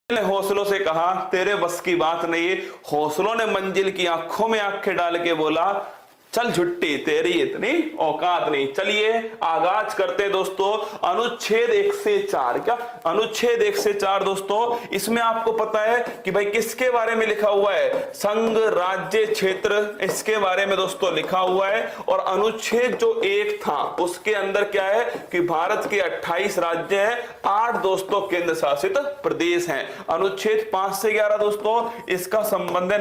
ने हौसलों से कहा तेरे बस की बात नहीं। हौसलों ने मंजिल की आंखों में आंखें डाल के बोला चल झुट्टी तेरी इतनी औकात नहीं। चलिए आगाज करते दोस्तों अनुच्छेद 1 से 4। क्या अनुच्छेद 1 से 4 दोस्तों, इसमें आपको पता है कि भाई किसके बारे में लिखा हुआ है? संघ, राज्य, क्षेत्र, इसके बारे में दोस्तों लिखा हुआ है। और अनुच्छेद जो 1 था उसके अंदर क्या है कि भारत के 28 राज्य हैं, 8 दोस्तों केंद्र शासित प्रदेश हैं। अनुच्छेद 5 से 11 दोस्तों, इसका संबंध है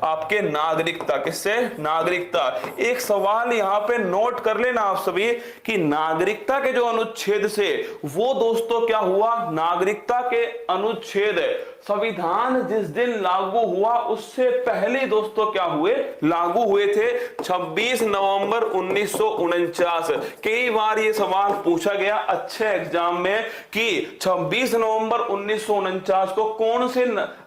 आपके नागरिकता। किससे? नागरिकता। एक सवाल यहां पे नोट कर लेना आप सभी कि नागरिकता के जो अनुच्छेद से वो दोस्तों क्या हुआ? नागरिकता के अनुच्छेद संविधान जिस दिन लागू हुआ उससे पहले दोस्तों क्या हुए? लागू हुए थे 26 नवंबर 1949। कई बार ये सवाल पूछा गया अच्छे एग्जाम में कि 26 नवंबर 1949 को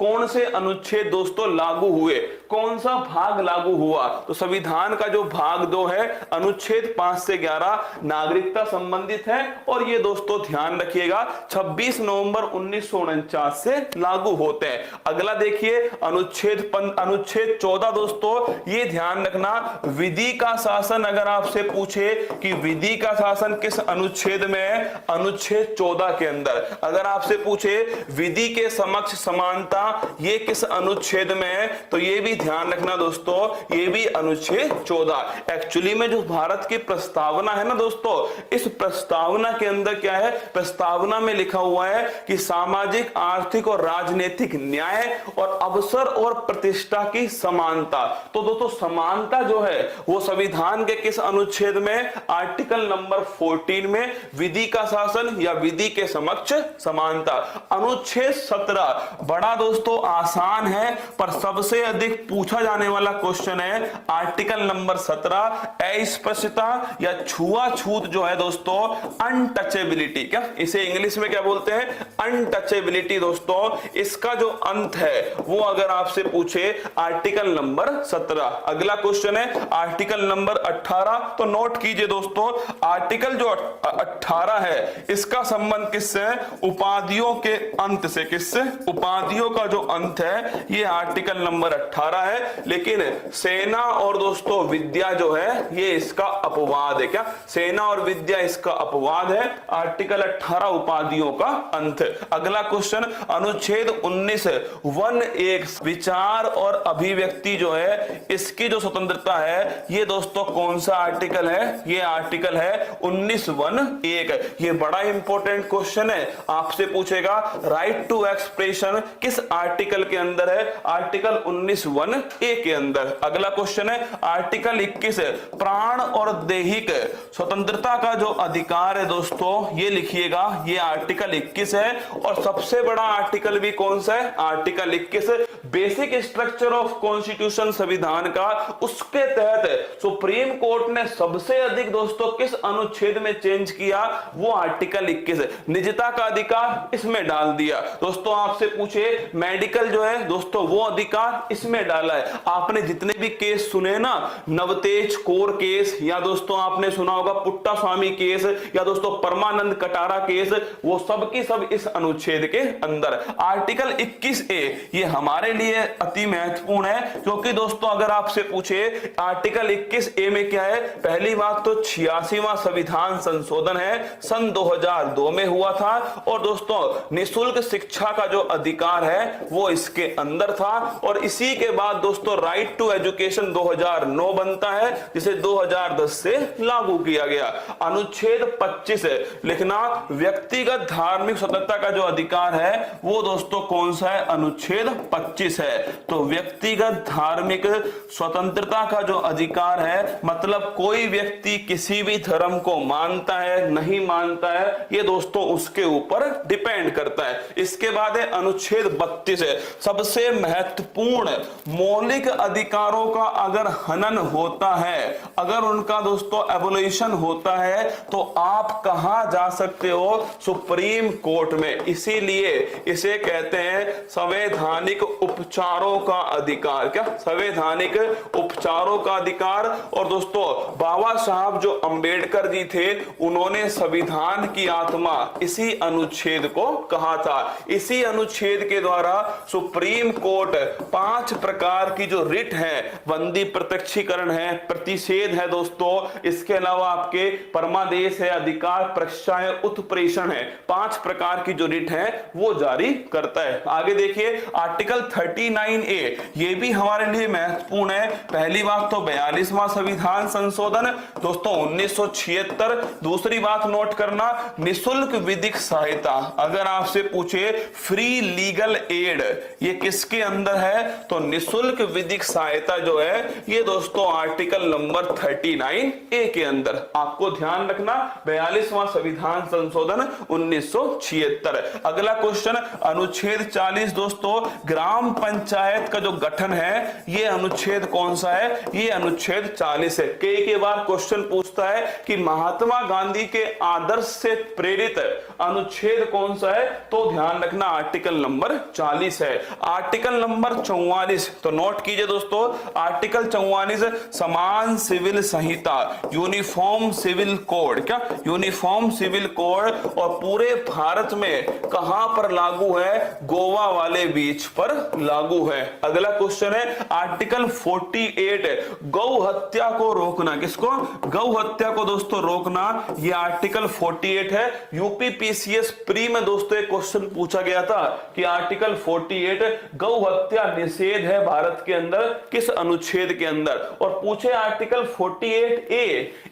कौन से अनुच्छेद दोस्तों लागू हुए, कौन सा भाग लागू हुआ? तो संविधान का जो भाग 2 है अनुच्छेद 5 से 11 नागरिकता संबंधित है। और ये दोस्तों ध्यान रखिएगा 26 नवंबर 1949 से लागू होते हैं। अगला देखिए अनुच्छेद 14 दोस्तों, ये ध्यान रखना विधि का शासन अगर आपसे पूछे कि विधि का शासन किस अनुच्छेद में है? अनुच्छेद 14 के अंदर। अगर आपसे पूछे विधि के समक्ष समानता ये किस अनुच्छेद में है? तो ये भी ध्यान रखना दोस्तों, ये भी अनुच्छेद 14। एक्चुअली में जो भारत की प्रस्तावना है ना दोस्तों, इस प्रस्तावना के अंदर क्या है? प्रस्तावना में लिखा हुआ है कि सामाजिक, आर्थिक और राजनीतिक न्याय और अवसर और प्रतिष्ठा की समानता। तो दोस्तों समानता जो है वो संविधान के किस अनुच्छेद में? आर्टिकल नंबर 14 में विधि का शासन या विधि के समक्ष समानता। अनुच्छेद 17 बड़ा दोस्तों आसान है पर सबसे अधिक पूछा जाने वाला क्वेश्चन है। आर्टिकल नंबर 17 अस्पृश्यता या छुआछूत जो है दोस्तों, अनटचेबिलिटी। क्या इसे इंग्लिश में क्या बोलते हैं? अनटचेबिलिटी दोस्तों। इसका जो अंत है वो अगर आपसे पूछे आर्टिकल नंबर 17। अगला क्वेश्चन है आर्टिकल नंबर 18। तो नोट कीजिए दोस्तों, आर्टिकल जो 18 है इसका संबंध किससे? उपाधियों के अंत से। किससे? उपाधियों का जो अंत है ये आर्टिकल नंबर 18 है। लेकिन सेना और दोस्तों विद्या जो है ये इसका अपवाद है। क्या सेना और विद्या इसका अपवाद है? आर्टिकल 18 उपाधियों का अंत। अगला क्वेश्चन अनुच्छेद 19 वन एक विचार और अभिव्यक्ति जो है इसकी जो स्वतंत्रता है ये दोस्तों कौन सा आर्टिकल है? ये आर्टिकल है 19 वन 1। ये बड़ा इंपॉर्टेंट क्वेश्चन है, आपसे पूछेगा राइट टू एक्सप्रेशन किस आर्टिकल के अंदर है? आर्टिकल 19 वन 1 के अंदर। अगला क्वेश्चन है आर्टिकल 21 प्राण और दैहिक स्वतंत्रता का जो अधिकार है दोस्तों ये लिखिएगा, ये आर्टिकल 21 है। और सबसे बड़ा आर्टिकल भी कौन सा है? Article 21 basic structure of constitution संविधान का। उसके तहत सुप्रीम कोर्ट ने सबसे अधिक दोस्तों किस अनुच्छेद में चेंज किया? वो आर्टिकल 21 निजता का अधिकार इसमें डाल दिया। दोस्तों आपसे पूछे मेडिकल जो है दोस्तों वो अधिकार इसमें डाला है। आपने जितने भी केस सुने ना, नवतेज कोर केस या दोस्तों आपने सुना होगा पुट्टा स्वामी केस या दोस्तों परमानंद कटारा केस, वो सब की सब इस अनुच्छेद के अंदर। आर्टिकल 21A ये हमारे लिए अति महत्वपूर्ण है क्योंकि दोस्तों अगर आपसे पूछे आर्टिकल 21A में क्या है? पहली बात तो 86वां संविधान संशोधन है, सन 2002 में हुआ था। और दोस्तों निःशुल्क शिक्षा का जो अधिकार है वो इसके अंदर था। और इसी के बाद दोस्तों राइट टू एजुकेशन 2009 बनता है जिसे 2010 से लागू किया गया। अनुच्छेद 25 लिखना व्यक्तिगत धार्मिक स्वतंत्रता का जो अधिकार है वो दोस्तों कौन सा है? अनुच्छेद 25 है। तो व्यक्तिगत धार्मिक स्वतंत्रता का जो अधिकार है मतलब कोई व्यक्ति किसी भी धर्म को मानता है नहीं मानता है ये दोस्तों उसके ऊपर डिपेंड करता है। इसके बाद है अनुच्छेद 32 सबसे महत्वपूर्ण मौलिक अधिकारों का अगर हनन होता है, अगर उनका दोस्तों एबोलिशन होता है तो आप कहां जा सकते हो? सुप्रीम कोर्ट में। इसीलिए इसे कहते हैं संवैधानिक उप उपचारों का अधिकार, क्या संवैधानिक उपचारों का अधिकार। और दोस्तों बाबा साहब जो अंबेडकर जी थे उन्होंने संविधान की आत्मा इसी अनुच्छेद को कहा था। इसी अनुच्छेद के द्वारा सुप्रीम कोर्ट 5 प्रकार की जो रिट है, बंदी प्रत्यक्षीकरण है, प्रतिषेध है दोस्तों, इसके अलावा आपके परमादेश है, अधिकार परीक्षा है, उत्प्रेषण है, 5 प्रकार की जो रिट है वो जारी करता है। आगे देखिए आर्टिकल 39A, ये भी हमारे लिए महत्वपूर्ण है। पहली बात तो 42वां संविधान संशोधन दोस्तों 1976। दूसरी बात नोट करना, निशुल्क विधिक सहायता। अगर आपसे पूछे फ्री लीगल एड ये किसके अंदर है, तो निशुल्क विधिक सहायता जो है ये दोस्तों आर्टिकल नंबर 39A के अंदर। आपको ध्यान रखना 42वां संविधान संशोधन 1976। अगला क्वेश्चन अनुच्छेद 40 दोस्तों, ग्राम पंचायत का जो गठन है ये अनुच्छेद कौन सा है, ये अनुच्छेद 40 है। कई बार क्वेश्चन पूछता है कि महात्मा गांधी के आदर्श से प्रेरित अनुच्छेद कौन सा है, तो ध्यान रखना आर्टिकल नंबर 40 है। आर्टिकल नंबर 44 तो नोट कीजिए दोस्तों, आर्टिकल 44 समान सिविल संहिता, यूनिफॉर्म सिविल कोड, क्या यूनिफॉर्म सिविल कोड, और पूरे भारत में कहां पर लागू है, गोवा वाले बीच पर लागू है। अगला क्वेश्चन है आर्टिकल 48 गौ हत्या को रोकना, किसको, गौ हत्या को दोस्तों रोकना, ये आर्टिकल 48 है। यूपीपीसीएस प्री में दोस्तों एक क्वेश्चन पूछा गया था कि आर्टिकल 48 गौ हत्या निषेध है भारत के अंदर किस अनुच्छेद के अंदर, और पूछे आर्टिकल 48A,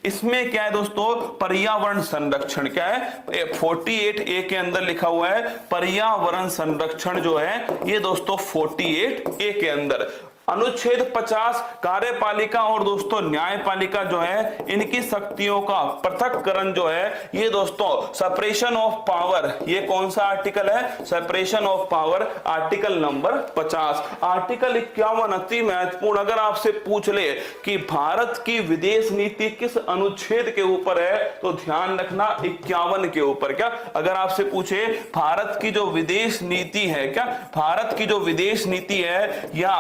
इसमें क्या है दोस्तों, पर्यावरण संरक्षण। क्या है 48A के अंदर लिखा हुआ है पर्यावरण संरक्षण जो है ये दोस्तों 48A के अंदर। अनुच्छेद 50 कार्यपालिका और दोस्तों न्यायपालिका जो है इनकी शक्तियों का पृथक्करण जो है ये दोस्तों सेपरेशन ऑफ पावर, ये कौन सा आर्टिकल है, separation of power article number 50। Article 51 अति महत्वपूर्ण, अगर आपसे पूछ ले कि भारत की विदेश नीति किस अनुच्छेद के ऊपर है, तो ध्यान रखना 51 के ऊपर। क्या अगर आपसे पूछे भारत की जो विदेश नीति है, क्या भारत की जो विदेश नीति है या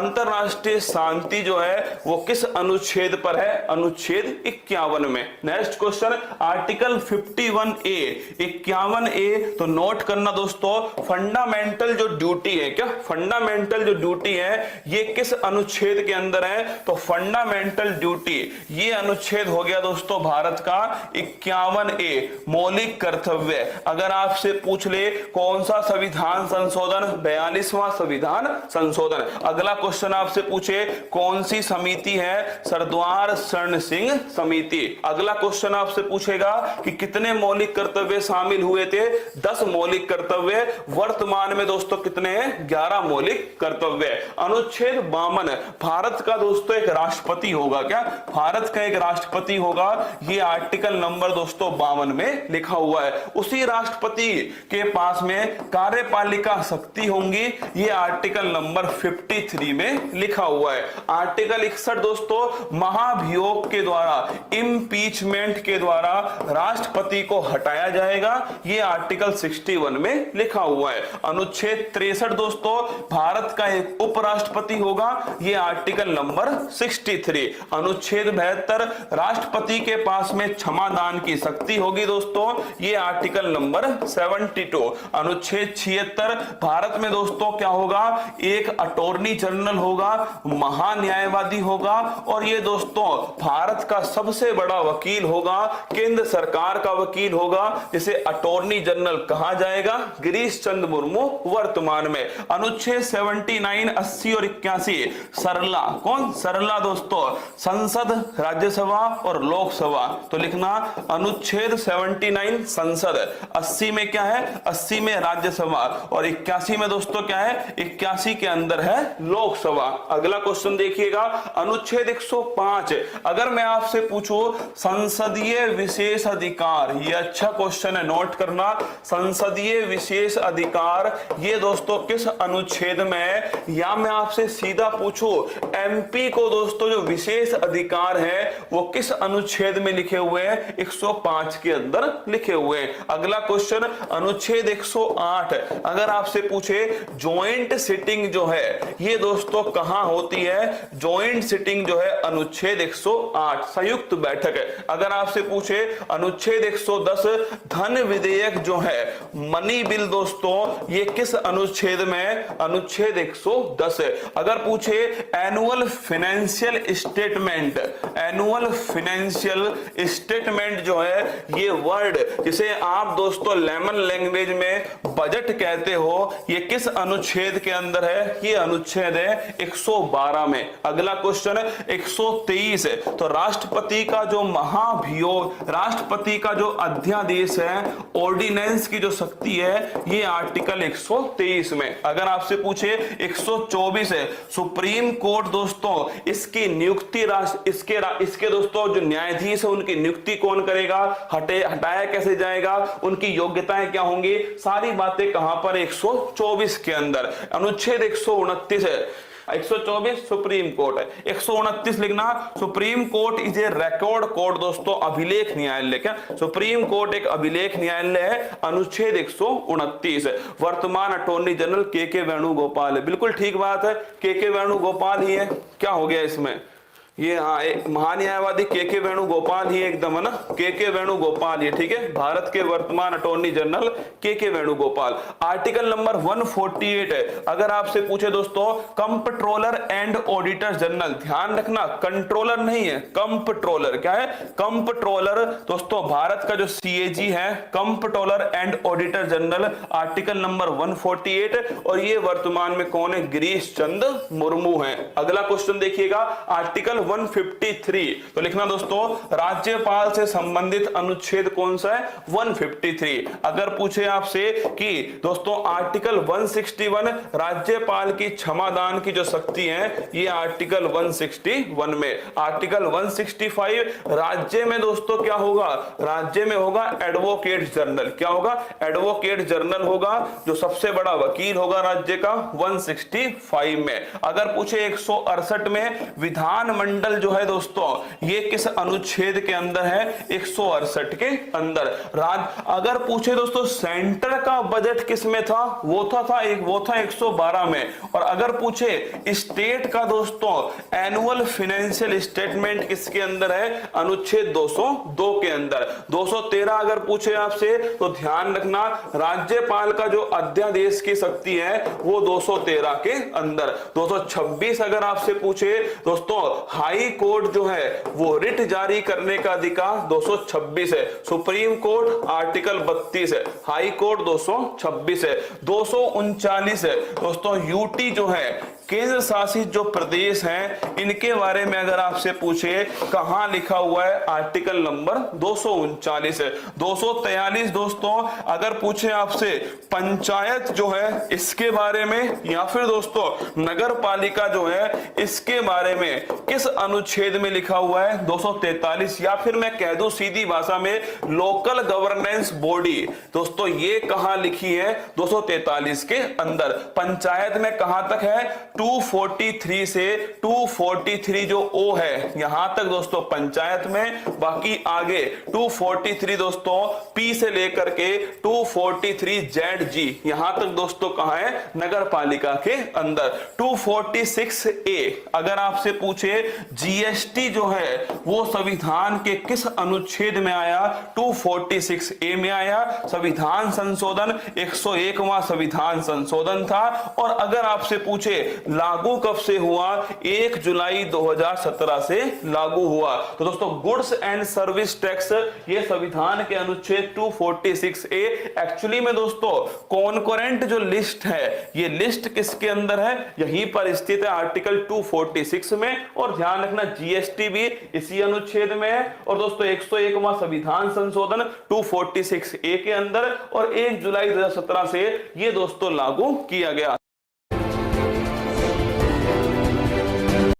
अंतरराष्ट्रीय शांति जो है वो किस अनुच्छेद पर है, अनुच्छेद 51 में। Next question article 51A 51A तो नोट करना दोस्तों, फंडामेंटल जो ड्यूटी है, क्या फंडामेंटल जो ड्यूटी है ये किस अनुच्छेद के अंदर है, तो फंडामेंटल ड्यूटी ये अनुच्छेद हो गया दोस्तों भारत का 51A मौलिक कर्तव्य। अगर आपसे पूछ ले कौन सा संविधान संशोधन, 42वां संविधान संशोधन। अगला क्वेश्चन आपसे पूछे कौन सी समिति है, सरदार शरण सिंह समिति। अगला क्वेश्चन आपसे पूछेगा कि कितने मौलिक कर्तव्य शामिल हुए थे, 10 मौलिक कर्तव्य। वर्तमान में दोस्तों कितने हैं, 11 मौलिक कर्तव्य। अनुच्छेद 52 भारत का दोस्तों एक राष्ट्रपति होगा, क्या भारत का एक राष्ट्रपति होगा, ये आर्टिकल नंबर दोस्तों 52 में लिखा हुआ है। उसी राष्ट्रपति के पास में कार्यपालिका शक्ति होंगी, ये आर्टिकल नंबर 53 में लिखा हुआ है। आर्टिकल 61 दोस्तों महाभियोग के द्वारा, इंपीचमेंट के द्वारा राष्ट्रपति को हटाया जाएगा, ये आर्टिकल 61 में लिखा हुआ है। अनुच्छेद 63 दोस्तों भारत का एक उपराष्ट्रपति होगा, ये आर्टिकल नंबर 63। अनुच्छेद 72 राष्ट्रपति के पास में क्षमादान की शक्ति होगी दोस्तों, ये आर्टिकल नंबर 72। अनुच्छेद 76 भारत में दोस्तों क्या होगा, एक अटॉर्नी जनरल होगा, महान्यायवादी होगा, और ये दोस्तों भारत का सबसे बड़ा वकील होगा, केंद्र सरकार का वकील होगा, जिसे अटॉर्नी जनरल कहा जाएगा, गिरीश चंद्र मुर्मू वर्तमान में। अनुच्छेद 79, 80 और 81 सरला, कौन सरला दोस्तों, संसद, राज्यसभा और लोकसभा। तो लिखना अनुच्छेद 79 संसद, 80 में क्या है, 80 में राज्यसभा, और 81 में दोस्तों क्या है, 81 के अंदर है लोकसभा। लोकसभा। अगला क्वेश्चन देखिएगा, अनुच्छेद 105, अगर मैं आपसे पूछूं संसदीय विशेष अधिकार, ये अच्छा क्वेश्चन है, नोट करना, संसदीय विशेष अधिकार ये दोस्तों किस अनुच्छेद में है, या मैं आपसे सीधा पूछूं एमपी को दोस्तों जो विशेष अधिकार है वो किस अनुच्छेद में लिखे हुए हैं, 105 के अंदर लिखे हुए हैं। अगला क्वेश्चन अनुच्छेद 108, अगर आपसे पूछे ज्वाइंट सिटिंग जो है ये दोस्तों कहां होती है, ज्वाइंट सिटिंग जो है अनुच्छेद 108 संयुक्त बैठक है। अगर आपसे पूछे अनुच्छेद 110 धन विधेयक जो है मनी बिल दोस्तों ये किस अनुच्छेद में, अनुच्छेद 110 है। अगर पूछे annual financial statement, annual financial statement जो है ये वर्ड जिसे आप दोस्तों लेमन लैंग्वेज में बजट कहते हो ये किस अनुच्छेद के अंदर है, ये अनुच्छेद है 112 में। अगला क्वेश्चन 123 है, तो राष्ट्रपति का जो महाभियोग, राष्ट्रपति का जो अध्यादेश है, ऑर्डिनेंस की जो शक्ति है ये आर्टिकल 123 में। अगर आपसे पूछे 124 है, सुप्रीम कोर्ट दोस्तों इसकी नियुक्ति इसके दोस्तों जो न्यायाधीश है उनकी नियुक्ति कौन करेगा, हटाया कैसे जाएगा, उनकी योग्यताएं क्या होंगी, सारी बातें कहां पर, 124 के अंदर। अनुच्छेद 129 है, 124 सुप्रीम कोर्ट है, 129 लिखना, supreme court is a record court दोस्तों, अभिलेख न्यायालय। क्या सुप्रीम कोर्ट एक अभिलेख न्यायालय है, अनुच्छेद 129 है। वर्तमान अटॉर्नी जनरल के वेणुगोपाल है, बिल्कुल ठीक बात है, के वेणुगोपाल ही है। क्या हो गया इसमें, ये हाँ एक महान्यायवादी के वेणुगोपाल ही एकदम है ना, के वेणुगोपाल ये, ठीक है, भारत के वर्तमान अटॉर्नी जनरल के वेणुगोपाल। आर्टिकल नंबर 148 है, अगर आपसे पूछे दोस्तों कंप्ट्रोलर एंड ऑडिटर जनरल, ध्यान रखना कंट्रोलर नहीं है, कंप्ट्रोलर। क्या है, कंप्ट्रोलर दोस्तों, भारत का जो सीएजी है comptroller and auditor general, article number 148, और ये वर्तमान में कौन है, गिरीश चंद्र मुर्मू है। अगला क्वेश्चन देखिएगा, आर्टिकल 153, तो लिखना दोस्तों राज्यपाल से संबंधित अनुच्छेद कौन सा है, 153। अगर पूछे आपसे कि दोस्तों आर्टिकल 161 राज्यपाल की क्षमादान की जो शक्ति है ये आर्टिकल 161 में। आर्टिकल 165 राज्य में दोस्तों क्या होगा, राज्य में होगा एडवोकेट जनरल। क्या होगा, एडवोकेट जनरल होगा, जो सबसे बड़ा वकील होगा राज्य का, 165 में। अगर पूछे 168 में विधान मंडल जो है दोस्तों ये किस अनुच्छेद के अंदर है, 168 के अंदर। अगर पूछे दोस्तों सेंटर का बजट किस में था, वो था 112 में। और अगर पूछे स्टेट का दोस्तों एनुअल फाइनेंशियल स्टेटमेंट किसके अंदर है, अनुच्छेद 202 के अंदर। 213 अगर पूछे आपसे तो ध्यान रखना राज्यपाल का जो अध्यादेश की शक्ति है वो 213 के अंदर। 226 अगर आपसे पूछे दोस्तों हाई कोर्ट जो है वो रिट जारी करने का अधिकार 226 है। सुप्रीम कोर्ट आर्टिकल 32 है, हाई कोर्ट 226 है। 239 है दोस्तों यूटी जो है केंद्र शासित जो प्रदेश हैं इनके बारे में अगर आपसे पूछे कहां लिखा हुआ है, आर्टिकल नंबर 239 है। 243 दोस्तों अगर पूछे आपसे पंचायत जो है इसके बारे में, या फिर दोस्तों नगर पालिका जो है इसके बारे में किस अनुच्छेद में लिखा हुआ है, 243। या फिर मैं कह दूं सीधी भाषा में लोकल गवर्नेंस बॉडी दोस्तों ये कहां लिखी है, 243 के अंदर। पंचायत में कहां तक है, 243 से 243 जो ओ है यहां तक दोस्तों पंचायत में, बाकी आगे 243 दोस्तों पी से लेकर के 243 जेड जी यहां तक दोस्तों कहां है, नगर पालिका के अंदर। 246 ए अगर आपसे पूछे जीएसटी जो है वो संविधान के किस अनुच्छेद में आया, 246 ए में आया। संविधान संशोधन 101वां संविधान संशोधन था। और अगर आपसे पूछे लागू कब से हुआ, 1 जुलाई 2017 से लागू हुआ। तो दोस्तों गुड्स एंड सर्विस टैक्स ये संविधान के अनुच्छेद 246 ए एक्चुअली में दोस्तों कॉन्करेंट जो लिस्ट है ये लिस्ट किसके अंदर है, यहीं पर स्थित है आर्टिकल 246 में। और ध्यान रखना जीएसटी भी इसी अनुच्छेद में है। और दोस्तों 101वां संविधान संशोधन 246 ए के अंदर, और 1 जुलाई 2017 से ये दोस्तों लागू किया गया।